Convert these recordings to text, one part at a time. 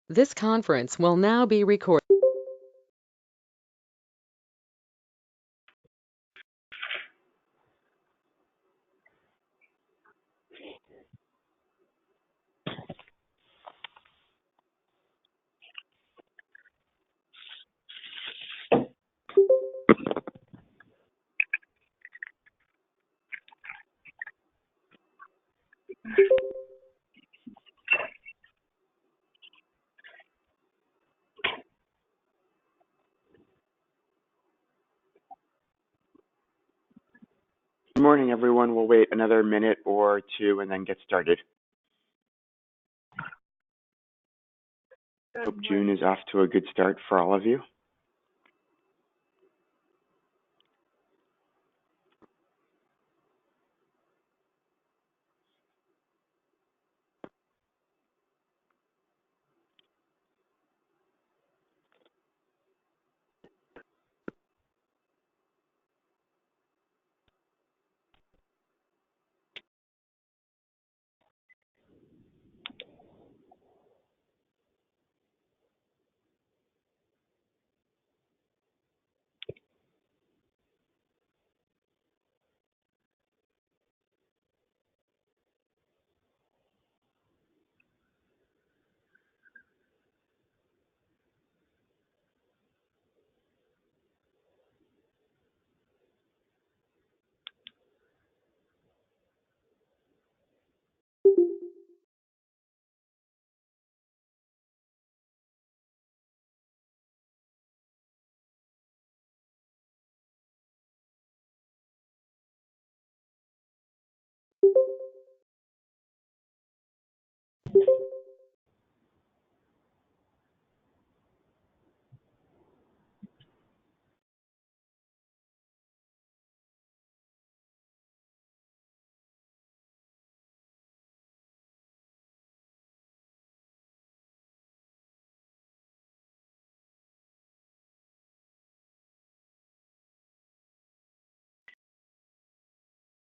This conference will now be recorded. Good morning, everyone. We'll wait another minute or two and then get started. Hope June is off to a good start for all of you.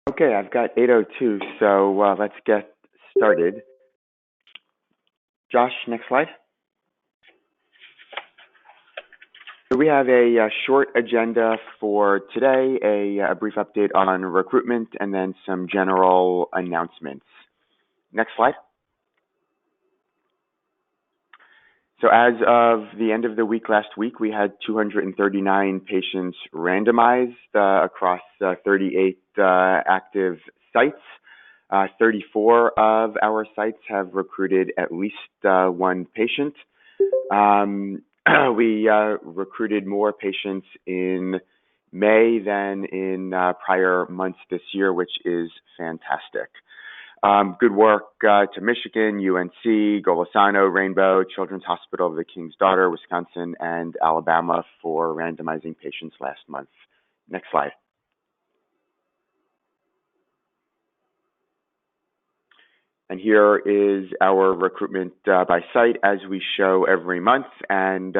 Okay, I've got 8:02, so let's get started. Josh, next slide. So we have a short agenda for today, a brief update on recruitment, and then some general announcements. Next slide. So as of the end of the week last week, we had 239 patients randomized across 38 active sites. 34 of our sites have recruited at least one patient. We recruited more patients in May than in prior months this year, which is fantastic. Good work to Michigan, UNC, Golisano, Rainbow, Children's Hospital of the King's Daughter, Wisconsin, and Alabama for randomizing patients last month. Next slide. And here is our recruitment by site as we show every month. And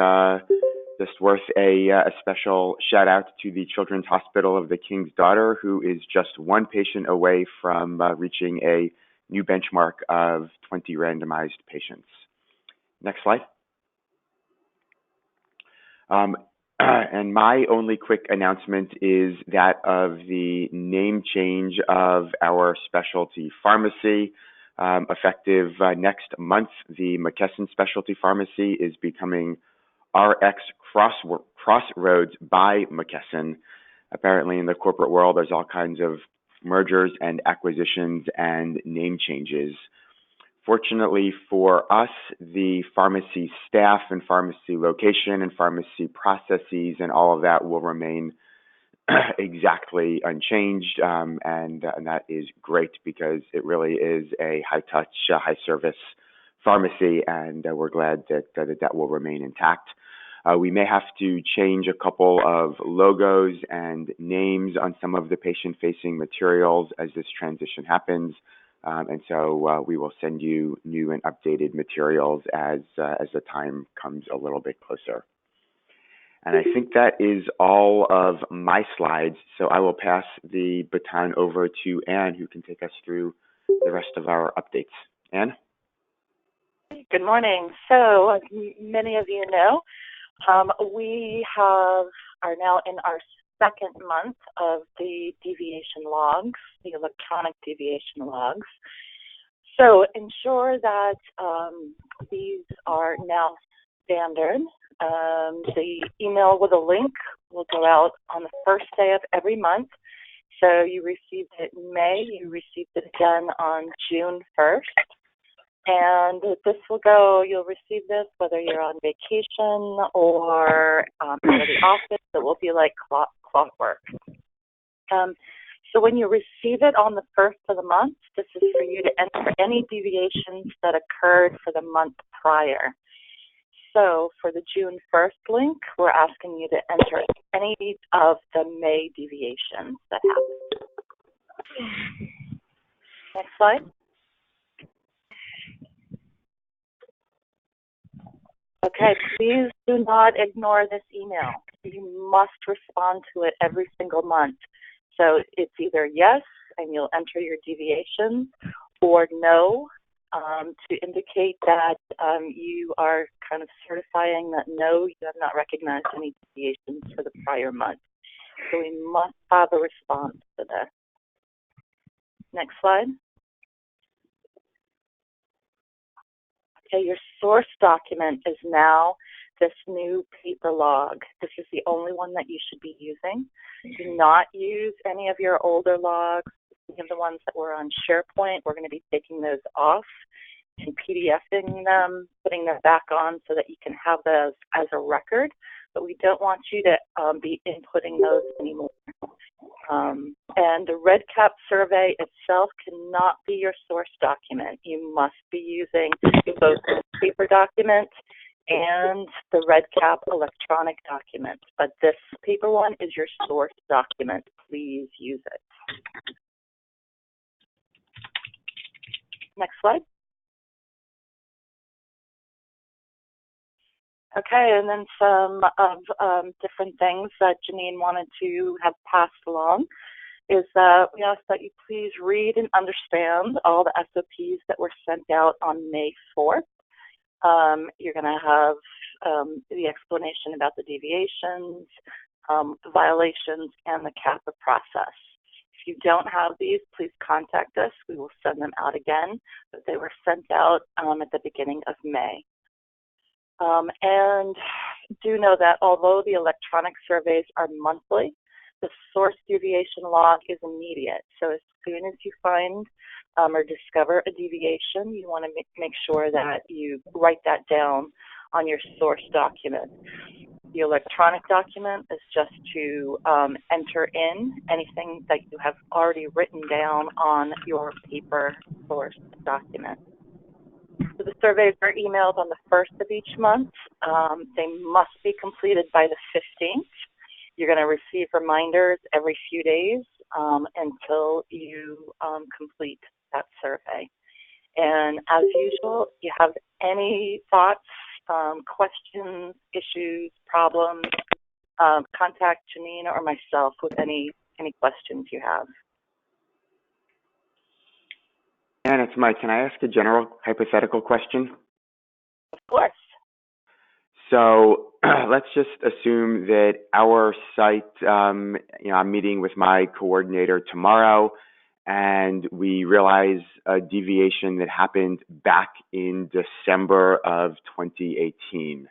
just worth a special shout out to the Children's Hospital of the King's Daughter, who is just one patient away from reaching a new benchmark of 20 randomized patients. Next slide. And my only quick announcement is that of the name change of our specialty pharmacy. Effective next month, the McKesson Specialty Pharmacy is becoming RX Crossroads by McKesson. Apparently in the corporate world, there's all kinds of mergers and acquisitions and name changes. Fortunately for us, the pharmacy staff and pharmacy location and pharmacy processes and all of that will remain exactly unchanged, and that is great because it really is a high-touch, high-service pharmacy, and we're glad that will remain intact. We may have to change a couple of logos and names on some of the patient-facing materials as this transition happens, and so we will send you new and updated materials as the time comes a little bit closer. And I think that is all of my slides, so I will pass the baton over to Anne, who can take us through the rest of our updates. Anne? Good morning. So, as many of you know, we are now in our second month of the deviation logs, the electronic deviation logs. So, ensure that these are now standard. The email with a link will go out on the first day of every month. So, you received it in May, you received it again on June 1st. And this will go, you'll receive this whether you're on vacation or out of the office. It will be like clockwork. So when you receive it on the first of the month, this is for you to enter any deviations that occurred for the month prior. So for the June 1st link, we're asking you to enter any of the May deviations that happened. Next slide. Okay, please do not ignore this email. You must respond to it every single month. So it's either yes, and you'll enter your deviations, or no, to indicate that you are kind of certifying that no, you have not recognized any deviations for the prior month. So we must have a response to this. Next slide. Okay, your source document is now this new paper log. This is the only one that you should be using. Do not use any of your older logs, any of the ones that were on SharePoint. We're going to be taking those off and PDFing them, putting them back on so that you can have those as a record, but we don't want you to be inputting those anymore. And the REDCap survey itself cannot be your source document. You must be using both the paper document and the REDCap electronic document. But this paper one is your source document. Please use it. Next slide. Okay, and then some of different things that Janine wanted to have passed along is that we ask that you please read and understand all the SOPs that were sent out on May 4th. You're going to have the explanation about the deviations, the violations, and the CAPA process. If you don't have these, please contact us. We will send them out again, but they were sent out at the beginning of May. And do know that although the electronic surveys are monthly, the source deviation log is immediate. So as soon as you find or discover a deviation, you want to make sure that you write that down on your source document. The electronic document is just to enter in anything that you have already written down on your paper source document. So the surveys are emailed on the 1st of each month. They must be completed by the 15th. You're going to receive reminders every few days until you complete that survey. And as usual, if you have any thoughts, questions, issues, problems, contact Janine or myself with any questions you have. And it's Mike. Can I ask a general hypothetical question? Of course. So let's just assume that our site, I'm meeting with my coordinator tomorrow, and we realize a deviation that happened back in December of 2018.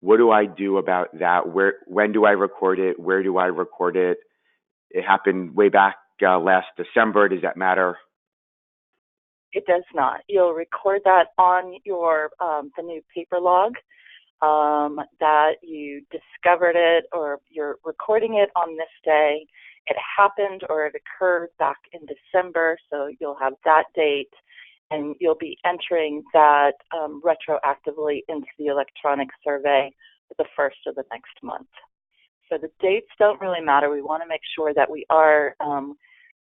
What do I do about that? When do I record it? Where do I record it? It happened way back last December. Does that matter? It does not. You'll record that on your the new paper log that you discovered it, or you're recording it on this day. It happened or it occurred back in December, so you'll have that date, and you'll be entering that retroactively into the electronic survey at the first of the next month. So the dates don't really matter. We want to make sure that we are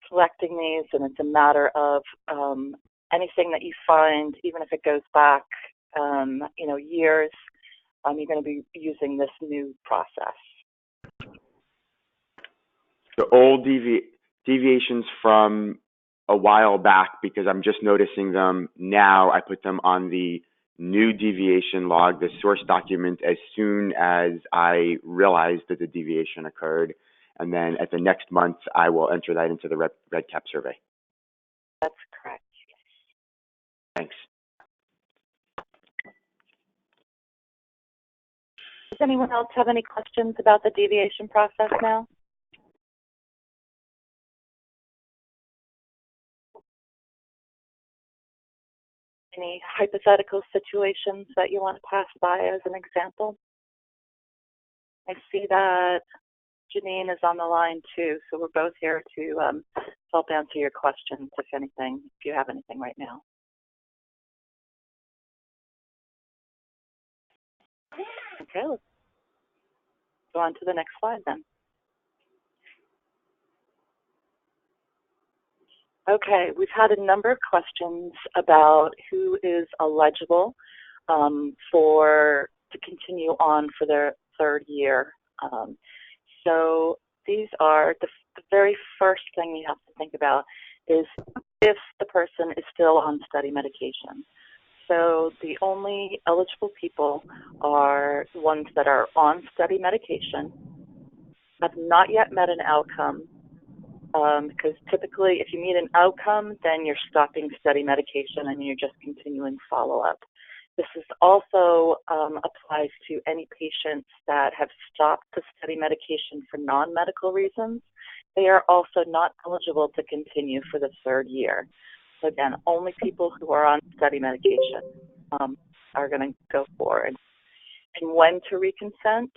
collecting these, and it's a matter of anything that you find, even if it goes back, years, you're going to be using this new process. The old deviations from a while back, because I'm just noticing them now, I put them on the new deviation log, the source document, as soon as I realized that the deviation occurred. And then at the next month, I will enter that into the REDCap survey. That's correct. Thanks. Does anyone else have any questions about the deviation process now? Any hypothetical situations that you want to pass by as an example? I see that Janine is on the line too, so we're both here to help answer your questions, if anything, if you have anything right now. Okay, let's go on to the next slide then. Okay, we've had a number of questions about who is eligible to continue on for their third year. So these are the very first thing you have to think about is if the person is still on study medication. So the only eligible people are ones that are on study medication, have not yet met an outcome, because typically if you meet an outcome, then you're stopping study medication and you're just continuing follow-up. This is also applies to any patients that have stopped the study medication for non-medical reasons. They are also not eligible to continue for the third year. So again, only people who are on study medication are going to go forward. And when to reconsent,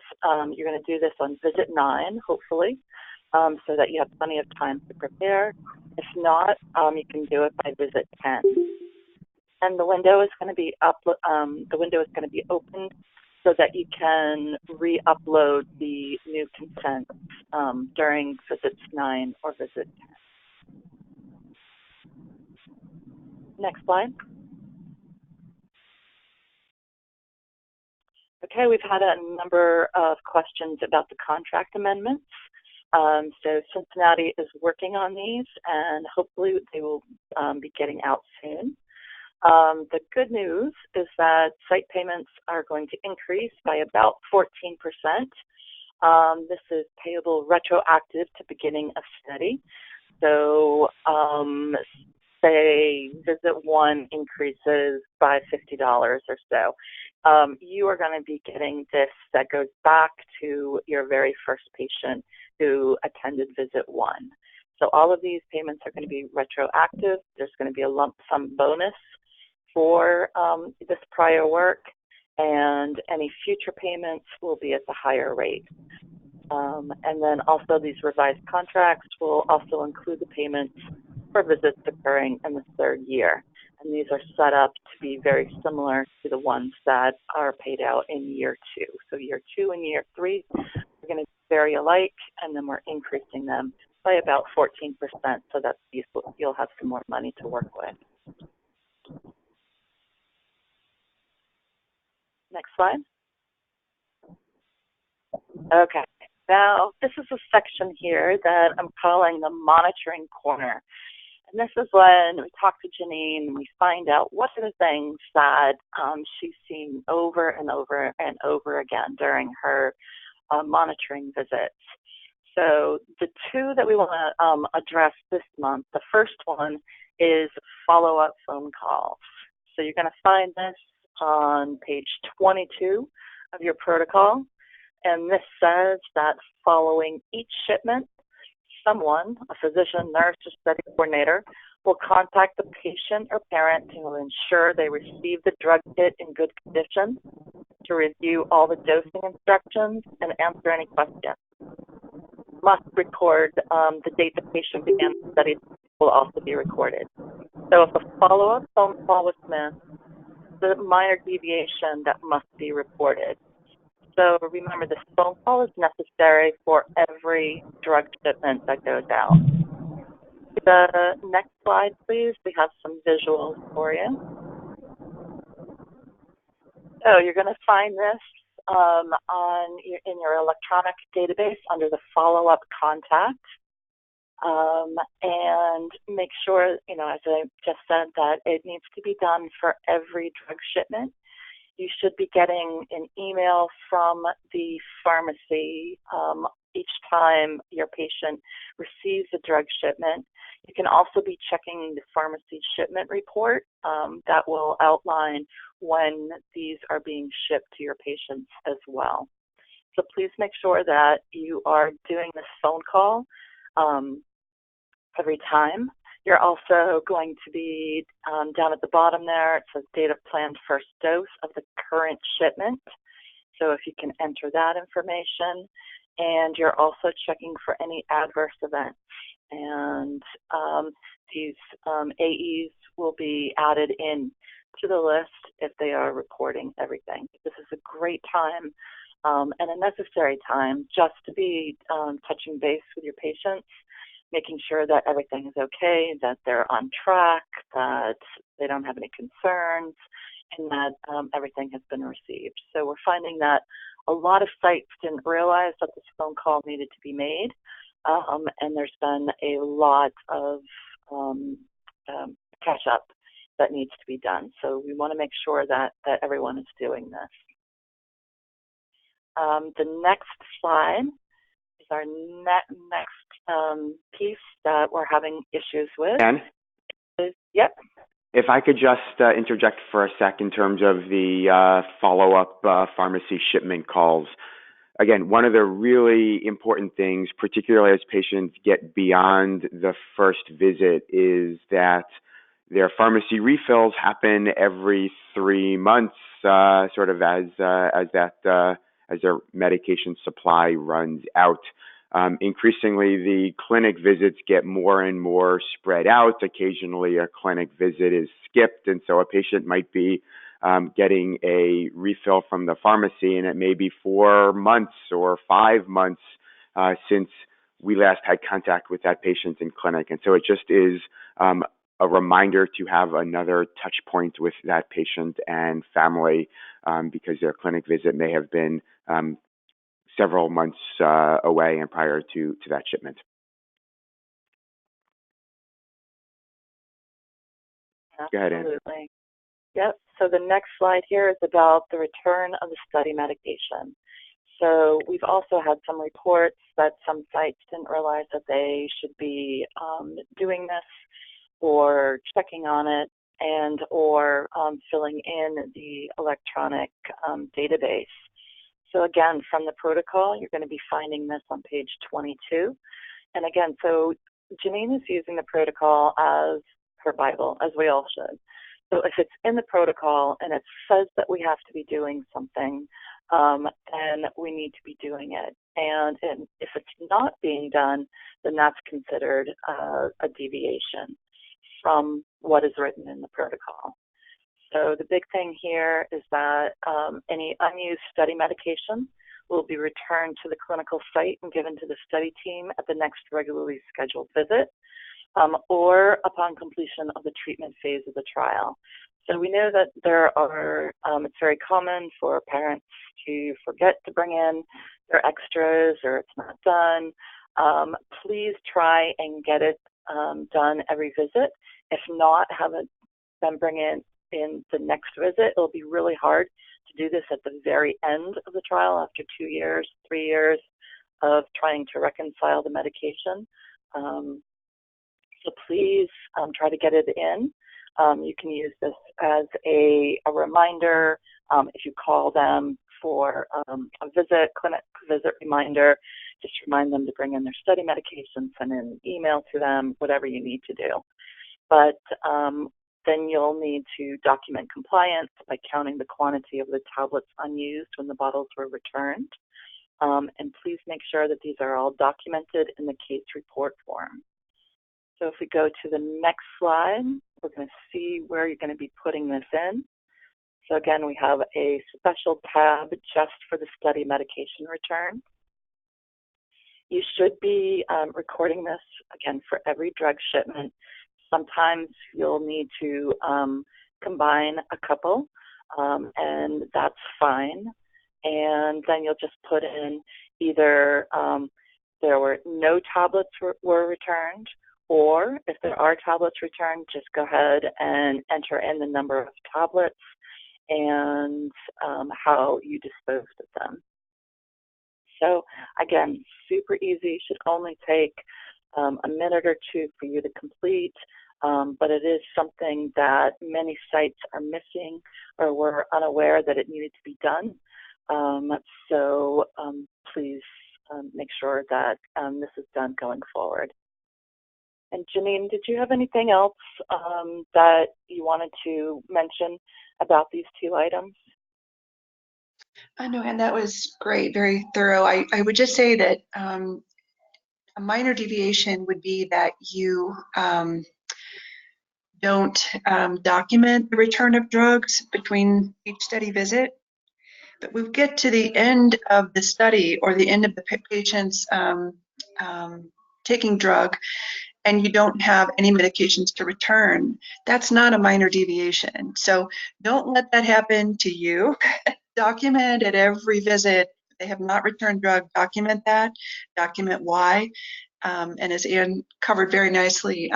you're going to do this on visit 9, hopefully, so that you have plenty of time to prepare. If not, you can do it by visit 10. And the window is going to be opened so that you can re-upload the new consent during visits 9 or visit 10. Next slide. Okay, we've had a number of questions about the contract amendments. So Cincinnati is working on these, and hopefully they will be getting out soon. The good news is that site payments are going to increase by about 14%. This is payable retroactive to beginning of study. So say visit 1 increases by $50 or so. You are going to be getting this that goes back to your very first patient who attended visit 1. So all of these payments are going to be retroactive. There's going to be a lump sum bonus for this prior work, and any future payments will be at the higher rate. And then also these revised contracts will also include the payments for visits occurring in the third year. And these are set up to be very similar to the ones that are paid out in year 2. So year 2 and year 3 are going to be very alike, and then we're increasing them by about 14% so that you'll have some more money to work with. Next slide. Okay, now this is a section here that I'm calling the monitoring corner. And this is when we talk to Janine and we find out what are the things that she's seen over and over and over again during her monitoring visits. So the 2 that we want to address this month, the first one is follow-up phone calls. So you're going to find this on page 22 of your protocol, and this says that following each shipment, someone, a physician, nurse, or study coordinator, will contact the patient or parent to ensure they receive the drug kit in good condition, to review all the dosing instructions, and answer any questions. Must record the date the patient began the study will also be recorded. So if a follow-up phone call was missed, the minor deviation that must be reported. So remember, this phone call is necessary for every drug shipment that goes out. The next slide, please. We have some visuals for you. So you're going to find this in your electronic database under the follow-up contact. And make sure, as I just said, that it needs to be done for every drug shipment. You should be getting an email from the pharmacy each time your patient receives a drug shipment. You can also be checking the pharmacy shipment report that will outline when these are being shipped to your patients as well. So please make sure that you are doing this phone call every time. You're also going to be down at the bottom there, it says date of planned first dose of the current shipment. So if you can enter that information, and you're also checking for any adverse events. And these AEs will be added in to the list if they are reporting everything. This is a great time and a necessary time just to be touching base with your patients, making sure that everything is okay, that they're on track, that they don't have any concerns, and that everything has been received. So we're finding that a lot of sites didn't realize that this phone call needed to be made, and there's been a lot of catch up that needs to be done. So we want to make sure that everyone is doing this. The next slide is our next piece that we're having issues with. Ann? Yep. If I could just interject for a sec in terms of the follow-up pharmacy shipment calls. Again, one of the really important things, particularly as patients get beyond the first visit, is that their pharmacy refills happen every 3 months, sort of as their medication supply runs out. Increasingly, the clinic visits get more and more spread out. Occasionally, a clinic visit is skipped, and so a patient might be getting a refill from the pharmacy, and it may be 4 months or 5 months since we last had contact with that patient in clinic. And so it just is a reminder to have another touch point with that patient and family because their clinic visit may have been several months away and prior to that shipment. Go ahead, Ann. Absolutely. Yep. So the next slide here is about the return of the study medication. So we've also had some reports that some sites didn't realize that they should be doing this or checking on it and or filling in the electronic database. So again, from the protocol, you're going to be finding this on page 22. And again, so Janine is using the protocol as her Bible, as we all should. So if it's in the protocol and it says that we have to be doing something, then we need to be doing it. And if it's not being done, then that's considered a deviation from what is written in the protocol. So the big thing here is that any unused study medication will be returned to the clinical site and given to the study team at the next regularly scheduled visit or upon completion of the treatment phase of the trial. So we know that there are, it's very common for parents to forget to bring in their extras or it's not done. Please try and get it done every visit. If not, have it then bring in the next visit. It'll be really hard to do this at the very end of the trial after 2 years, 3 years of trying to reconcile the medication. So please try to get it in. You can use this as a reminder. If you call them for a visit, clinic visit reminder, just remind them to bring in their study medication, send an email to them, whatever you need to do. But then you'll need to document compliance by counting the quantity of the tablets unused when the bottles were returned. And please make sure that these are all documented in the case report form. So if we go to the next slide, we're going to see where you're going to be putting this in. So again, we have a special tab just for the study medication return. You should be recording this, again, for every drug shipment. Sometimes you'll need to combine a couple, and that's fine. And then you'll just put in either there were no tablets were returned, or if there are tablets returned, just go ahead and enter in the number of tablets and how you disposed of them. So again, super easy, should only take a minute or two for you to complete, but it is something that many sites are missing or were unaware that it needed to be done. So please make sure that this is done going forward. And Janine, did you have anything else that you wanted to mention about these two items? No, and that was great, very thorough. I would just say that a minor deviation would be that you don't document the return of drugs between each study visit. But we get to the end of the study or the end of the patient's taking drug, and you don't have any medications to return. That's not a minor deviation. So don't let that happen to you. Document at every visit. If they have not returned drug, document that, document why. And as Ann covered very nicely,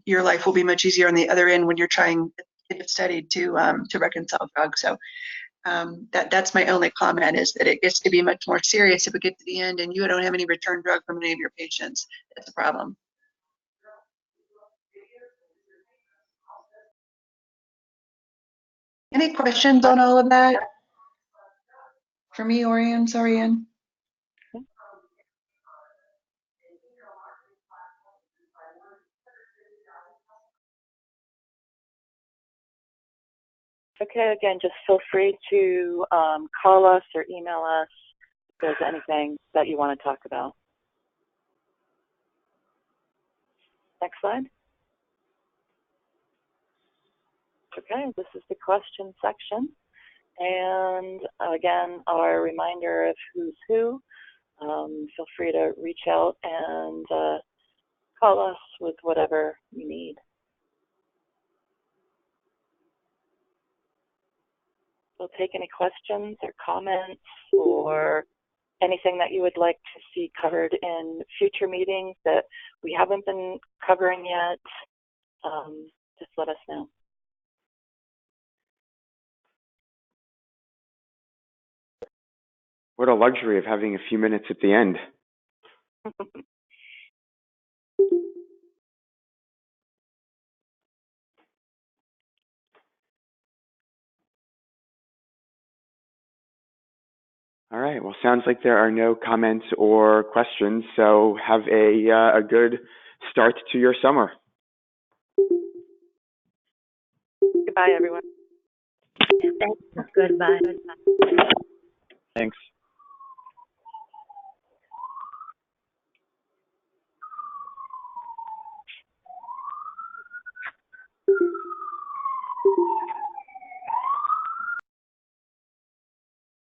your life will be much easier on the other end when you're trying to get it studied to reconcile drugs. So that's my only comment, is that it gets to be much more serious if we get to the end and you don't have any return drug from any of your patients. That's a problem. Any questions on all of that? For me or Ann? Sorry, Ann. Okay, again, just feel free to call us or email us if there's anything that you want to talk about. Next slide. Okay, this is the question section. And again, our reminder of who's who. Feel free to reach out and call us with whatever you need. We'll take any questions or comments or anything that you would like to see covered in future meetings that we haven't been covering yet. Just let us know. What a luxury of having a few minutes at the end. All right. Well, sounds like there are no comments or questions. So have a good start to your summer. Goodbye, everyone. Thanks. Goodbye. Thanks.